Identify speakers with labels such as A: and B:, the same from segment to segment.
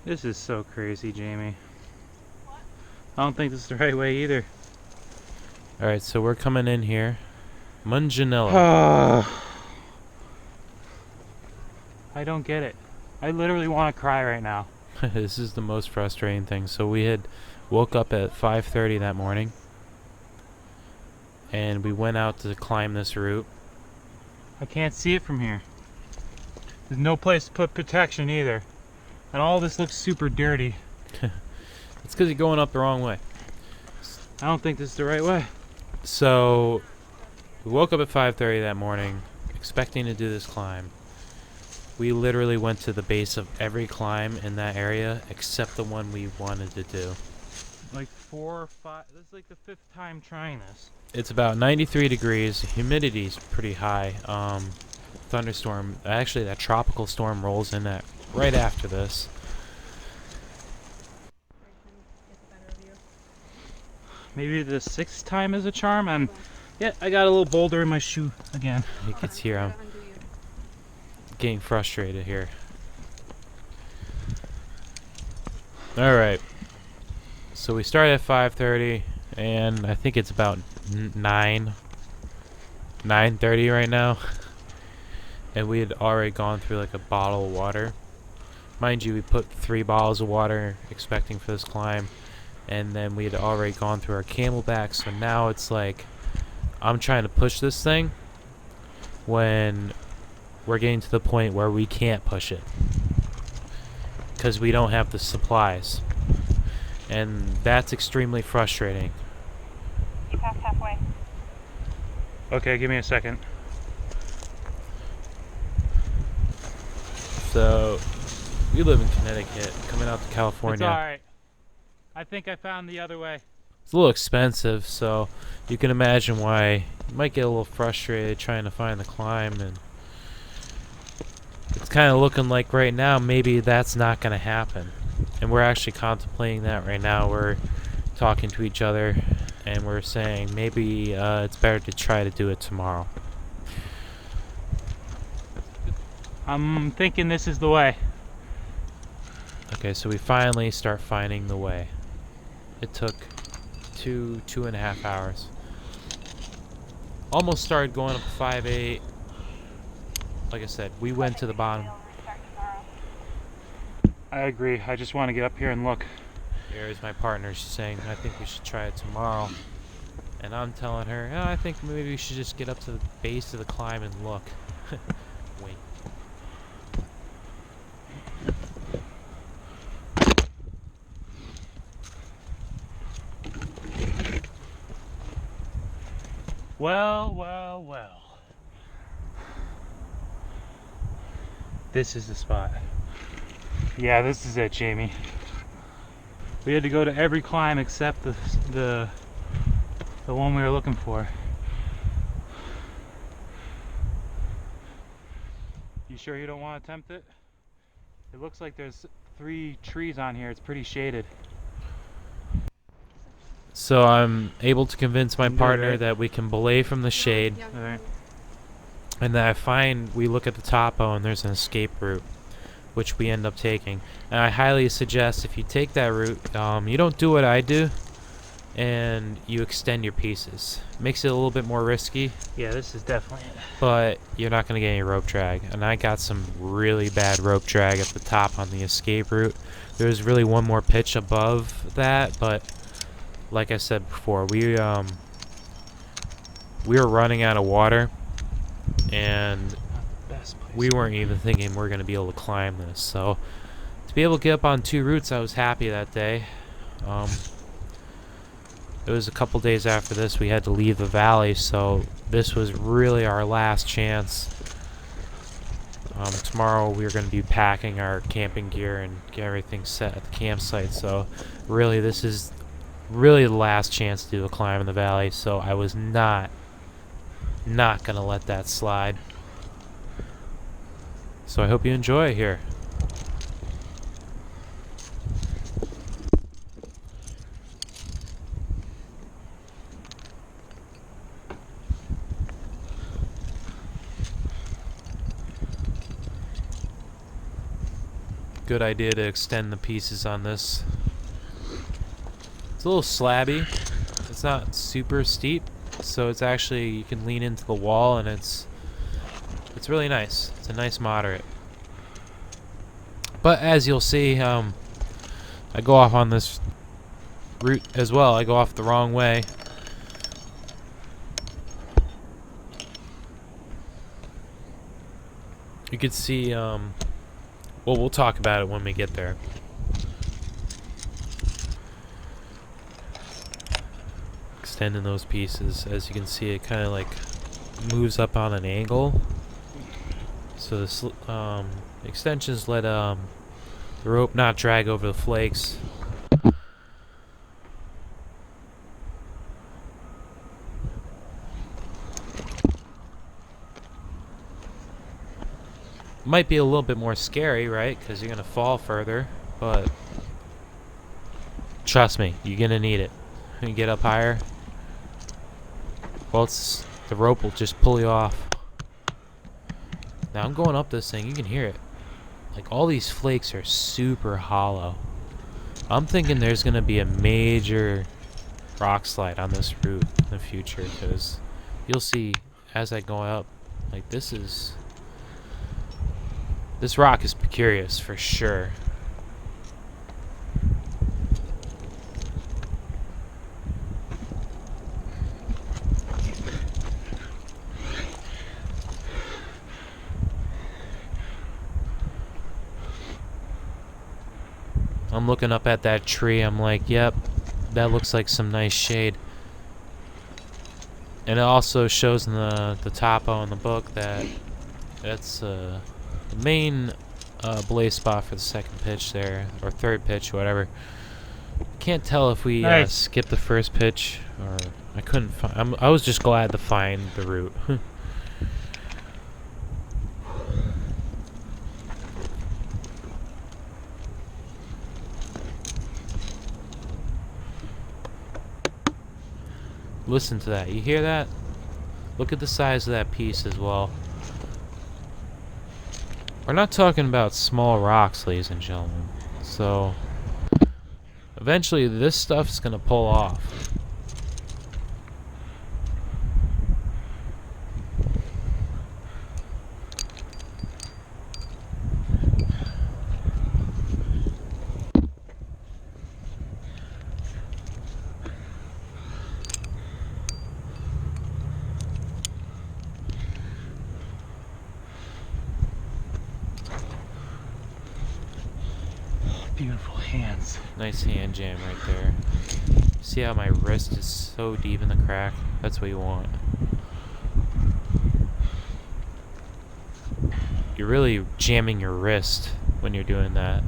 A: This is so crazy, Jamie. I don't think this is the right way either.
B: Alright, so we're coming in here. Munginella.
A: I don't get it. I literally want to cry right now.
B: This is the most frustrating thing. So we had woke up at 5:30 that morning. And we went out to climb this route.
A: I can't see it from here. There's no place to put protection either. And all this looks super dirty.
B: It's because you're going up the wrong way.
A: I don't think this is the right way.
B: So we woke up at 5:30 that morning, expecting to do this climb. We literally went to the base of every climb in that area except the one we wanted to do.
A: Like 4 or 5. This is like the 5th time trying this.
B: It's about 93 degrees. Humidity's pretty high. Thunderstorm. Actually, that tropical storm rolls in at right after this.
A: Maybe the 6th time is a charm. And yeah, I got a little boulder in my shoe again.
B: You can hear I'm getting frustrated here. Alright. So we started at 5:30 and I think it's about 9:30 right now. And we had already gone through like a bottle of water. Mind you, we put 3 bottles of water expecting for this climb. And then we had already gone through our camelback. So now it's like I'm trying to push this thing when we're getting to the point where we can't push it. Because we don't have the supplies. And that's extremely frustrating.
C: You passed halfway.
A: Okay, give me a second.
B: So, we live in Connecticut, coming out to California.
A: It's alright. I think I found the other way.
B: It's a little expensive, so you can imagine why you might get a little frustrated trying to find the climb. And it's kind of looking like right now maybe that's not going to happen. And we're actually contemplating that right now. We're talking to each other and we're saying maybe it's better to try to do it tomorrow.
A: I'm thinking this is the way.
B: Okay, so we finally start finding the way. It took 2.5 hours. Almost started going up 5-8. Like I said, we went to the bottom.
A: I agree. I just want to get up here and look.
B: Here's my partner. She's saying, I think we should try it tomorrow. And I'm telling her, oh, I think maybe we should just get up to the base of the climb and look. Wait.
A: Well, well, well. This is the spot. Yeah, this is it, Jamie. We had to go to every climb except the one we were looking for. You sure you don't want to attempt it? It looks like there's 3 trees on here. It's pretty shaded.
B: So I'm able to convince my
A: You can do it,
B: partner
A: right?
B: that we can belay from the shade.
A: All right.
B: And then we look at the topo and there's an escape route, which we end up taking. And I highly suggest if you take that route, you don't do what I do, and you extend your pieces. Makes it a little bit more risky,
A: Yeah, this is definitely it.
B: but you're not going to get any rope drag. And I got some really bad rope drag at the top on the escape route. There's really one more pitch above that, but like I said before, we were running out of water, and
A: Not the best place.
B: we weren't even thinking we're going to be able to climb this. So to be able to get up on 2 routes, I was happy that day. It was a couple days after this we had to leave the valley, so this was really our last chance. Tomorrow we're going to be packing our camping gear and get everything set at the campsite, so really this is really the last chance to do a climb in the valley, so I was not going to let that slide. So I hope you enjoy here. good idea to extend the pieces on this. It's a little slabby. It's not super steep, so it's actually, you can lean into the wall, and it's really nice. It's a nice moderate. But as you'll see, I go off on this route as well. I go off the wrong way. You could see, well, we'll talk about it when we get there. Extending those pieces, as you can see, it kind of like moves up on an angle. So this extensions let the rope not drag over the flakes. Might be a little bit more scary, right? Because you're gonna fall further, but trust me, you're gonna need it. When you get up higher, well, the rope will just pull you off. Now I'm going up this thing, you can hear it. Like, all these flakes are super hollow. I'm thinking there's gonna be a major rock slide on this route in the future, because you'll see as I go up, like, this rock is precarious for sure. I'm looking up at that tree, I'm like, yep, that looks like some nice shade. And it also shows in the topo in the book that that's the main belay spot for the second pitch there, or third pitch, whatever. Can't tell if we skipped the first pitch, or I couldn't find. I was just glad to find the route. Listen to that. You hear that? Look at the size of that piece as well. We're not talking about small rocks, ladies and gentlemen. So eventually this stuff's gonna pull off.
A: Beautiful hands.
B: Nice hand jam right there. See how my wrist is so deep in the crack? That's what you want. You're really jamming your wrist when you're doing that.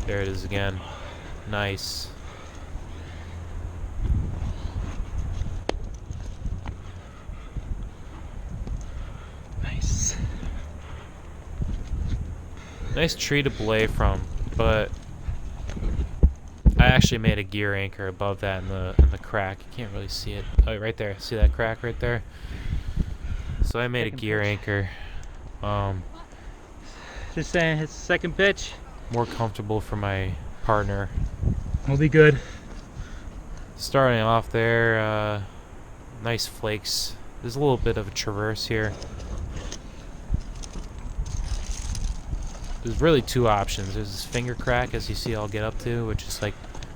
B: There it is again. Nice.
A: Nice.
B: Nice tree to belay from, but I actually made a gear anchor above that in the crack. You can't really see it. Oh, right there. See that crack right there? So I made a gear anchor.
A: Just saying, it's the second pitch.
B: More comfortable for my partner.
A: We'll be good.
B: Starting off there, nice flakes. There's a little bit of a traverse here. There's really two options. There's this finger crack, as you see I'll get up to, which is like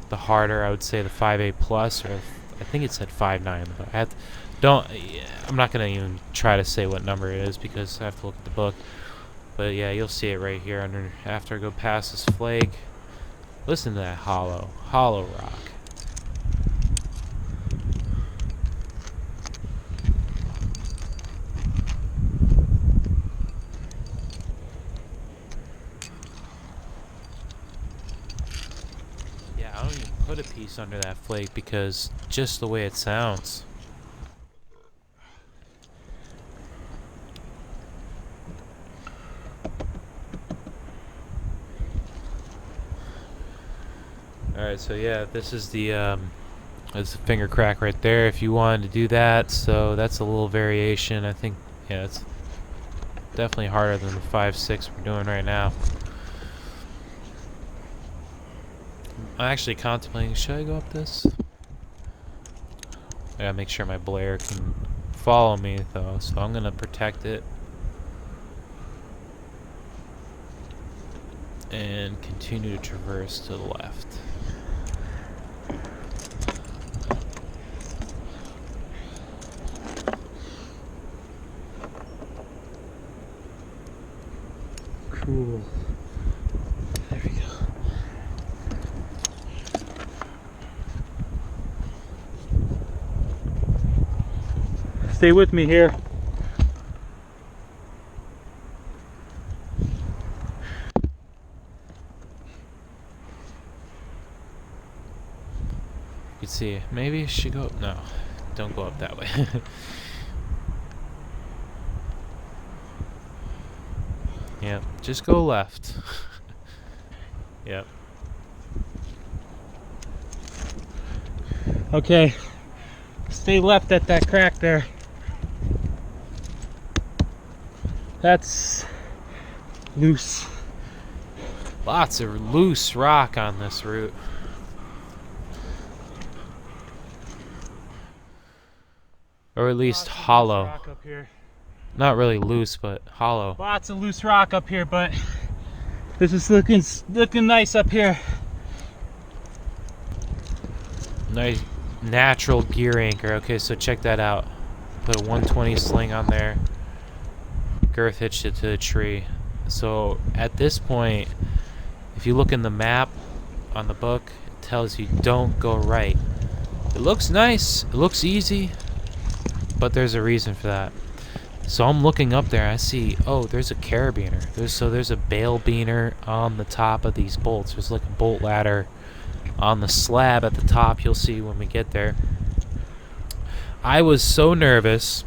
B: the harder, I would say, the 5.8 plus, or I think it said 5.9. But I'm not gonna even try to say what number it is because I have to look at the book. But yeah, you'll see it right here after I go past this flake. Listen to that hollow rock. Yeah, I don't even put a piece under that flake because just the way it sounds. Alright, so yeah, this is the there's a finger crack right there if you wanted to do that, so that's a little variation. I think, yeah, it's definitely harder than the 5-6 we're doing right now. I'm actually contemplating, should I go up this? I gotta make sure my Blair can follow me though, so I'm gonna protect it. And continue to traverse to the left.
A: Cool. There we go. Stay with me here.
B: You can see, maybe I should go up. No, don't go up that way. Yep, just go left. Yep.
A: Okay. Stay left at that crack there. That's loose.
B: Lots of loose rock on this route. Or at least hollow.
A: Rock up here.
B: Not really loose, but hollow.
A: Lots of loose rock up here, but this is looking nice up here.
B: Nice natural gear anchor. Okay, so check that out. Put a 120 sling on there. Girth hitched it to the tree. So at this point, if you look in the map on the book, it tells you don't go right. It looks nice, it looks easy, but there's a reason for that. So I'm looking up there, I see, oh, there's a carabiner. There's a bale beaner on the top of these bolts. There's like a bolt ladder on the slab at the top, you'll see when we get there. I was so nervous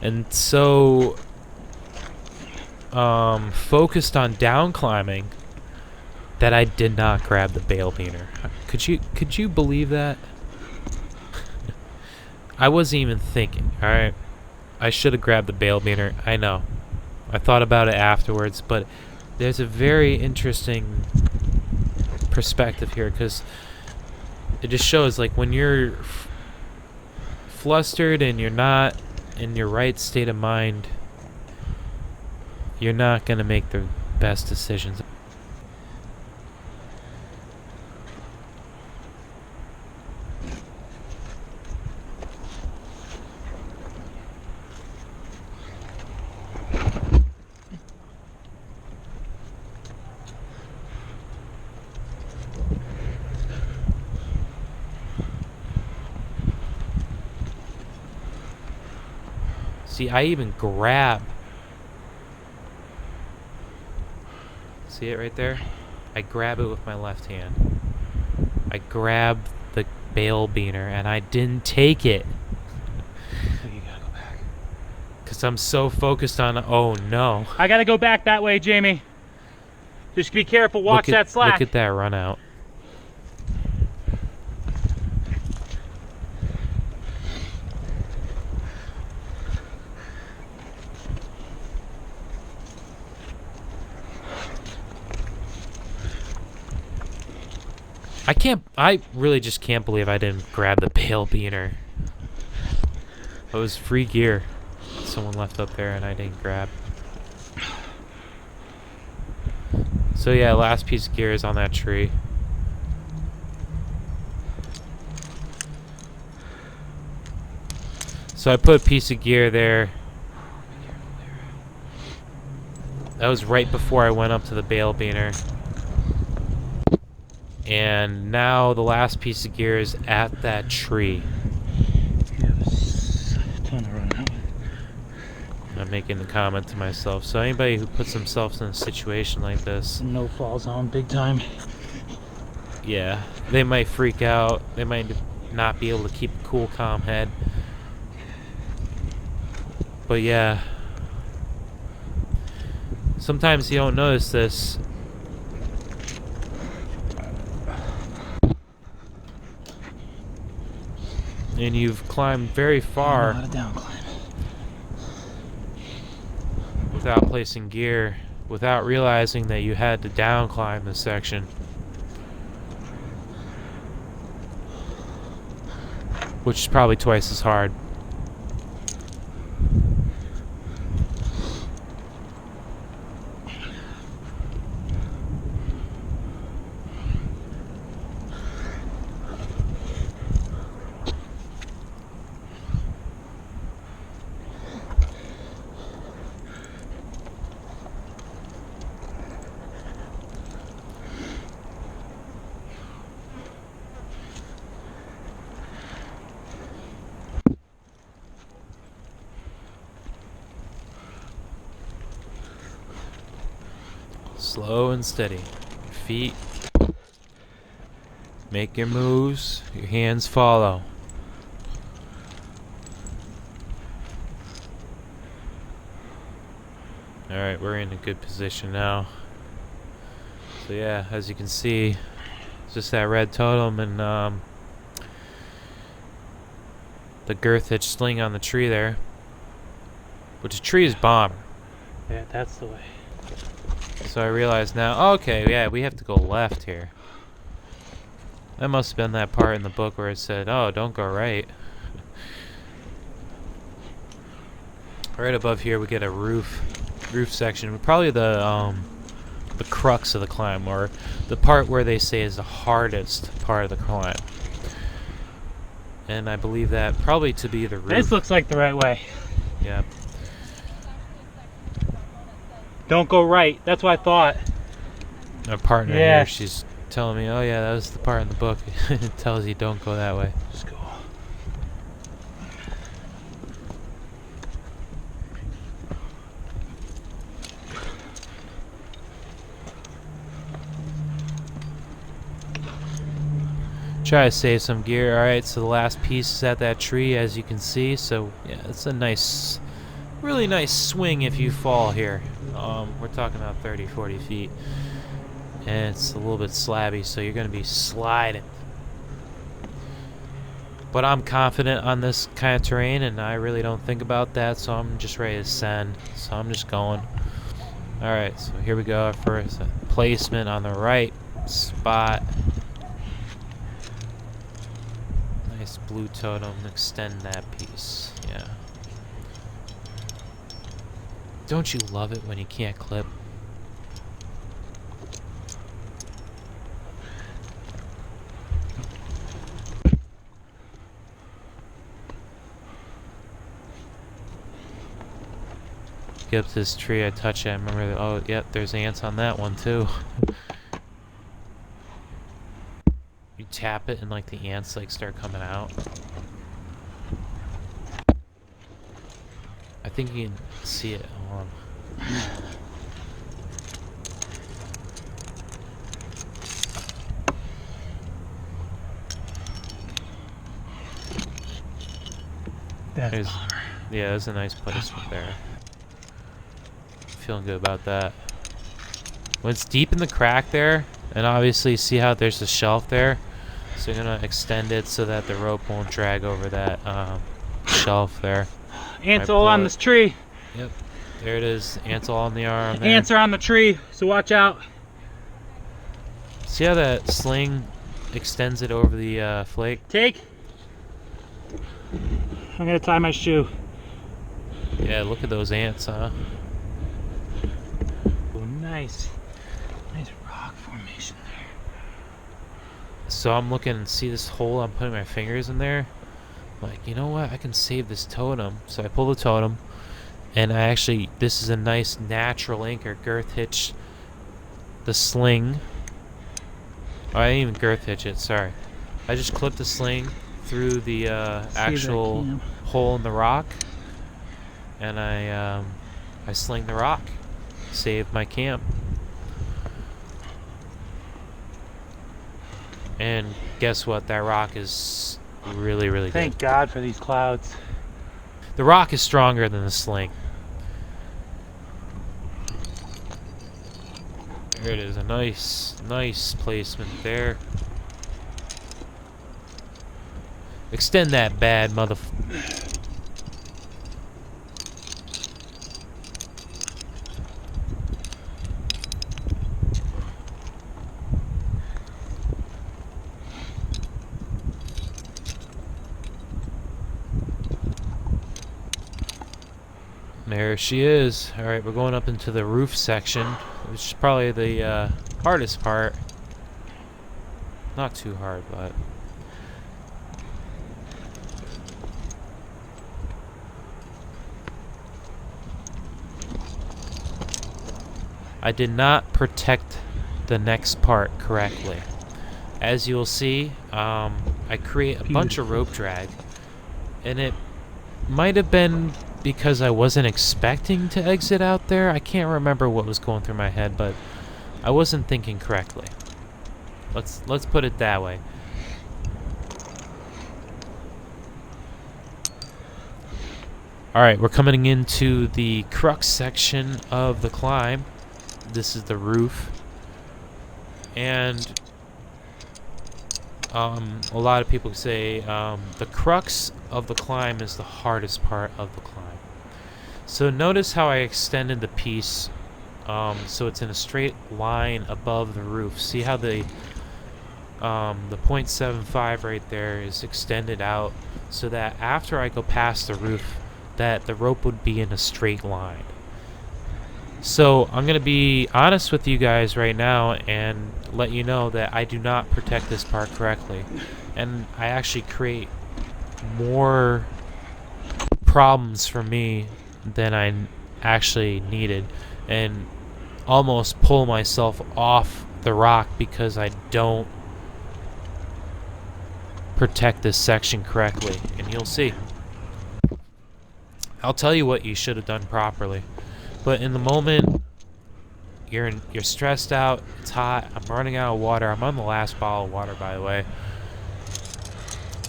B: and so focused on down climbing that I did not grab the bale beaner. Could you believe that? I wasn't even thinking, alright? I should have grabbed the bale beaner, I know. I thought about it afterwards, but there's a very interesting perspective here, because it just shows, like, when you're flustered and you're not in your right state of mind, you're not going to make the best decisions. See, I even grab. See it right there? I grab it with my left hand. I grabbed the bale beaner and I didn't take it.
A: You gotta go back.
B: Because I'm so focused on, oh no.
A: I gotta go back that way, Jamie. Just be careful, watch that slack.
B: Look at that run out. I really just can't believe I didn't grab the bale beaner. It was free gear someone left up there and I didn't grab. So yeah, last piece of gear is on that tree. So I put a piece of gear there. That was right before I went up to the bale beaner. And now the last piece of gear is at that tree. I'm making the comment to myself. So anybody who puts themselves in a situation like this,
A: no fall zone, big time.
B: Yeah, they might freak out. They might not be able to keep a cool, calm head. But yeah, sometimes you don't notice this. and you've climbed very far
A: down climb.
B: without placing gear, without realizing that you had to down climb this section. Which is probably twice as hard. Slow and steady. Your feet make your moves, your hands follow. Alright, we're in a good position now. So yeah, as you can see, it's just that red totem and the girth hitch sling on the tree there. Which the tree is bomber.
A: Yeah, that's the way.
B: So I realize now, okay, yeah, we have to go left here. That must have been that part in the book where it said, oh, don't go right. Right above here we get a roof section. Probably the crux of the climb, or the part where they say is the hardest part of the climb. And I believe that probably to be the roof.
A: This looks like the right way.
B: Yeah.
A: Don't go right. That's what I thought.
B: My partner
A: Yeah.
B: here, she's telling me, oh yeah, that was the part in the book. It tells you don't go that way.
A: Just go.
B: Try to save some gear. Alright, so the last piece is at that tree, as you can see. So yeah, it's a nice, really nice swing if you fall here. We're talking about 30-40 feet, and it's a little bit slabby, so you're going to be sliding. But I'm confident on this kind of terrain, and I really don't think about that, so I'm just ready to send. So I'm just going. Alright, so here we go. First placement on the right spot. Nice blue totem. Extend that piece. Yeah. Don't you love it when you can't clip? Get up to this tree, I touch it, I remember that, oh, yep, there's ants on that one too. You tap it and like the ants like start coming out. I think you can see it. Hold on.
A: That's
B: Yeah, there's a nice placement there. Feeling good about that. When it's deep in the crack there, and obviously see how there's a shelf there, so you're gonna extend it so that the rope won't drag over that shelf there.
A: ants all on this tree.
B: Yep, there it is. Ants all on the arm. There.
A: Ants are on the tree, so watch out.
B: See how that sling extends it over the flake?
A: Take. I'm gonna tie my shoe.
B: Yeah, look at those ants, huh?
A: Oh, nice rock formation there.
B: So I'm looking and see this hole. I'm putting my fingers in there. I'm like, you know what? I can save this totem. So I pull the totem, and I actually, this is a nice natural anchor. Girth hitch the sling. Oh, I didn't even girth hitch it. Sorry. I just clipped the sling through the actual hole in the rock, and I sling the rock. Saved my camp. And guess what? That rock is really, really good.
A: Thank God for these clouds.
B: The rock is stronger than the sling. There it is. A nice placement there. Extend that bad mother... There she is. Alright, we're going up into the roof section, which is probably the hardest part. Not too hard, but... I did not protect the next part correctly. As you'll see, I create a bunch of rope drag, and it might have been because I wasn't expecting to exit out there. I can't remember what was going through my head, but I wasn't thinking correctly. Let's put it that way. Alright, we're coming into the crux section of the climb. This is the roof. And a lot of people say the crux of the climb is the hardest part of the climb. So notice how I extended the piece so it's in a straight line above the roof. See how the 0.75 right there is extended out so that after I go past the roof, that the rope would be in a straight line. So I'm going to be honest with you guys right now and let you know that I do not protect this part correctly. And I actually create more problems for me than I actually needed, and almost pull myself off the rock because I don't protect this section correctly. And you'll see. I'll tell you what you should have done properly. But in the moment, you're stressed out, it's hot, I'm running out of water. I'm on the last bottle of water, by the way.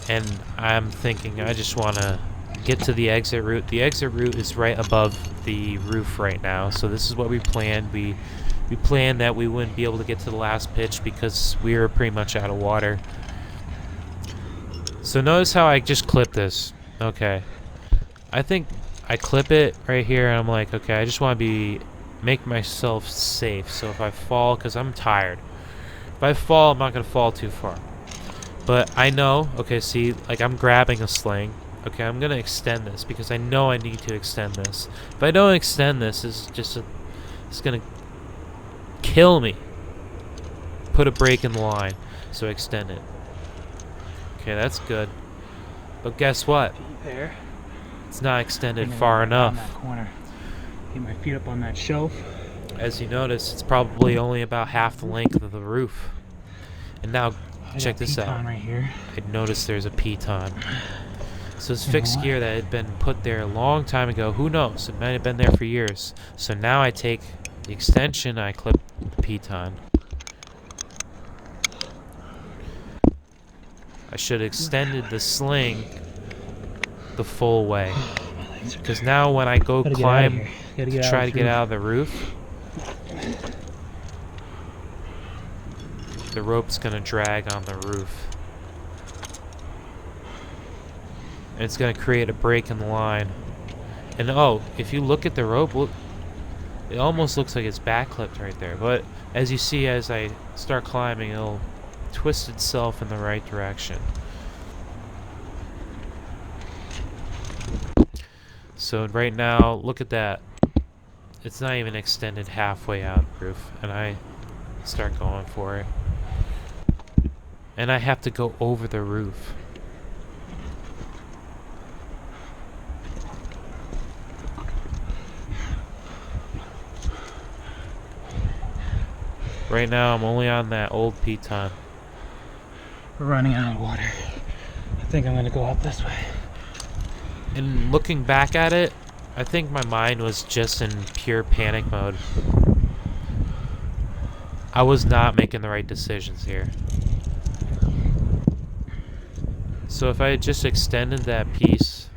B: And I'm thinking I just want to get to the exit route. The exit route is right above the roof right now. So this is what we planned. We planned that we wouldn't be able to get to the last pitch because we were pretty much out of water. So notice how I just clipped this. Okay. I think I clip it right here and I'm like, okay, I just want to make myself safe. So if I fall, because I'm tired, if I fall, I'm not going to fall too far. But I know, okay, see, like I'm grabbing a sling. Okay, I'm going to extend this because I know I need to extend this. If I don't extend this, it's going to kill me. Put a break in the line. So extend it. Okay, that's good. But guess what?
A: There.
B: It's not extended far enough.
A: That corner. Get my feet up on that shelf.
B: As you notice, it's probably only about half the length of the roof. And now, check this out.
A: Right here.
B: I noticed there's a piton. So it's fixed gear that had been put there a long time ago. Who knows? It might have been there for years. So now I take the extension, I clip the piton. I should have extended the sling the full way. Because now when I go climb to try to get out of the roof, the rope's going to drag on the roof. And it's going to create a break in the line. And oh, if you look at the rope, look, it almost looks like it's back clipped right there. But as you see, as I start climbing, it'll twist itself in the right direction. So right now, look at that. It's not even extended halfway out of the roof. And I start going for it. And I have to go over the roof. Right now, I'm only on that old piton.
A: We're running out of water. I think I'm going to go up this way.
B: And looking back at it, I think my mind was just in pure panic mode. I was not making the right decisions here. So if I had just extended that piece,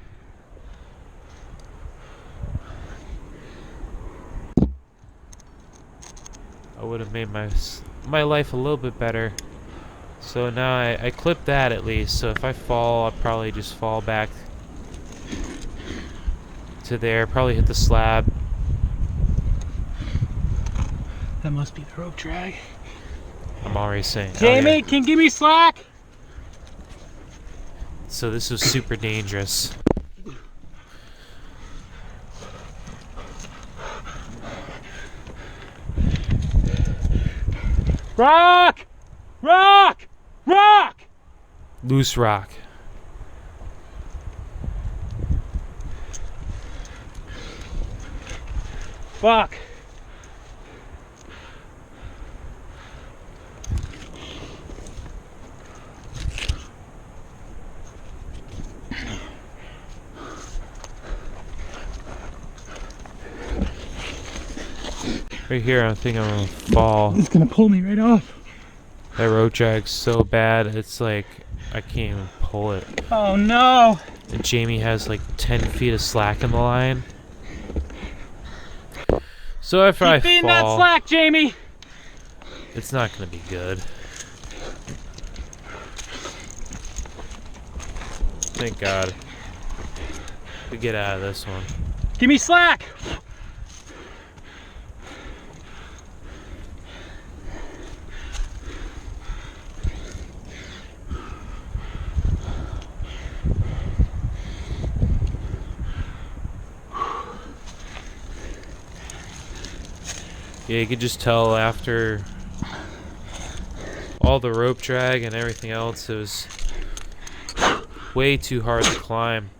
B: I would have made my life a little bit better. So now I clipped that at least, so if I fall, I'll probably just fall back to there, probably hit the slab.
A: That must be the rope drag.
B: I'm already saying.
A: Jamie, can you give me slack?
B: So this was super dangerous.
A: Rock! Rock! Rock!
B: Loose rock.
A: Fuck.
B: Right here, I think I'm gonna fall.
A: It's gonna pull me right off.
B: That rope drag's so bad, it's like I can't even pull it.
A: Oh no!
B: And Jamie has like 10 feet of slack in the line. So if I
A: Keep feeding that
B: fall,
A: slack, Jamie!
B: it's not gonna be good. Thank God. We get out of this one.
A: Give me slack!
B: Yeah, you could just tell after all the rope drag and everything else, it was way too hard to climb.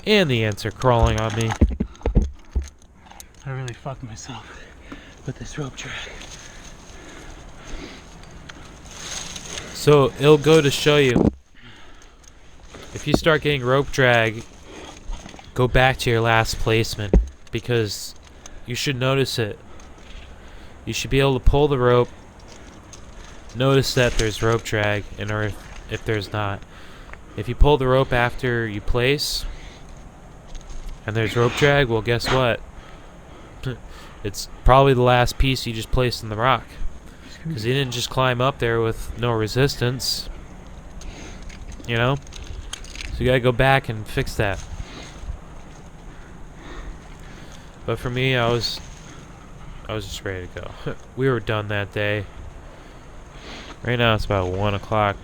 B: And the ants are crawling on me.
A: I really fucked myself with this rope drag.
B: So it'll go to show you, if you start getting rope drag, go back to your last placement, because you should notice it. You should be able to pull the rope, notice that there's rope drag, and or if there's not. If you pull the rope after you place, and there's rope drag, well, guess what? It's probably the last piece you just placed in the rock. Because you didn't just climb up there with no resistance. You know? So you gotta go back and fix that. But for me, I was just ready to go. We were done that day. Right now it's about 1 o'clock.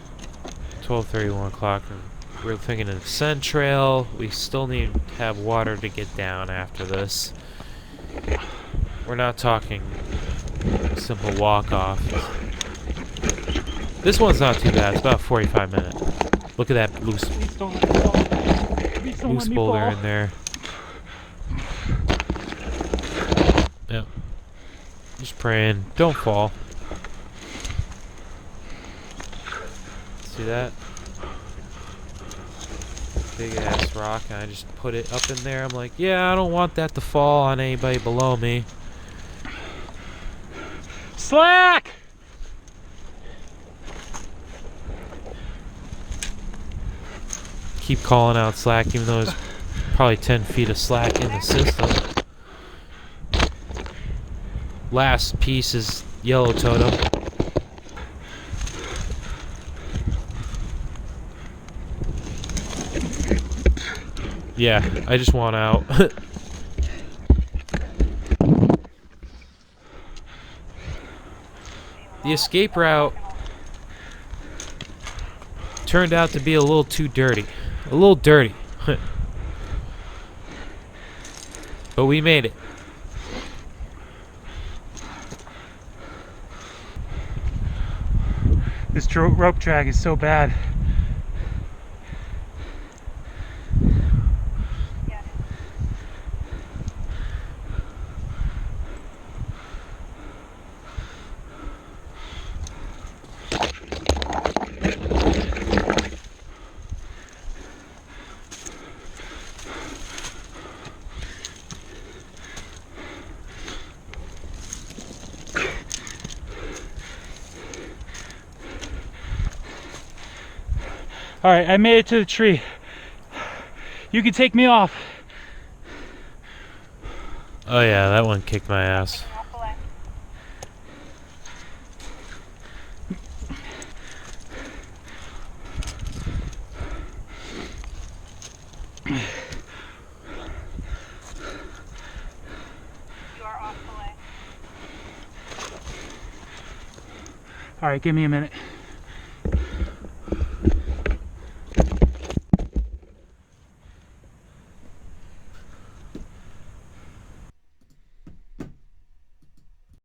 B: 12:30, 1 o'clock. And we're thinking an ascent trail. We still need to have water to get down after this. We're not talking simple walk-off. This one's not too bad. It's about 45 minutes. Look at that loose boulder in there. Yep. Just praying. Don't fall. See that? Big ass rock, and I just put it up in there. I'm like, yeah, I don't want that to fall on anybody below me.
A: Slack!
B: Keep calling out slack, even though there's probably 10 feet of slack in the system. Last piece is yellow totem. Yeah, I just want out. The escape route turned out to be a little too dirty. A little dirty. But we made it.
A: This rope drag is so bad. All right, I made it to the tree. You can take me off.
B: Oh yeah, that one kicked my ass.
A: All right, give me a minute.